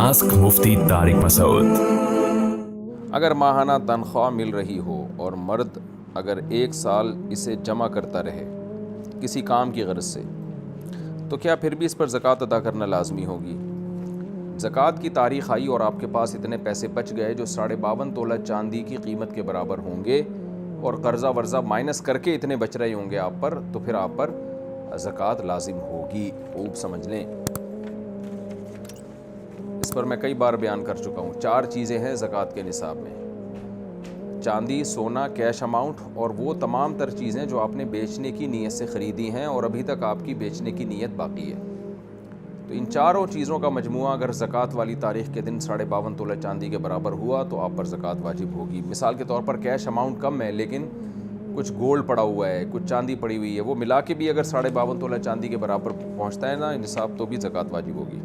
Ask मुफ्ती तारिक मसूद। अगर माहाना तनख्वाह मिल रही हो और मर्द अगर 1 साल इसे जमा करता रहे किसी काम की गर्ज से, तो क्या फिर भी इस पर ज़कात अदा करना लाजमी होगी? ज़कात की तारीख़ आई और आपके पास इतने पैसे बच गए जो 52.5 तोला चांदी की कीमत के बराबर होंगे और कर्ज़ा वर्ज़ा माइनस करके इतने बच रहे होंगे आप पर, तो फिर आप पर ज़कात लाजिम होगी। खूब समझ लें, इस पर मैं कई बार बयान कर चुका हूँ। 4 चीज़ें हैं ज़कात के निसाब में: चांदी, सोना, कैश अमाउंट और वो तमाम तर चीज़ें जो आपने बेचने की नीयत से ख़रीदी हैं और अभी तक आपकी बेचने की नीयत बाकी है। तो इन चारों चीज़ों का मजमुआ अगर ज़कात वाली तारीख़ के दिन 52.5 तोला चांदी के बराबर हुआ तो आप पर ज़कात वाजिब होगी। मिसाल के तौर पर कैश अमाउंट कम है लेकिन कुछ गोल्ड पड़ा हुआ है, कुछ चांदी पड़ी हुई है, वो मिला के भी अगर 52.5 तोला चांदी के बराबर पहुँचता है ना निसाब, तो भी ज़कात वाजिब होगी।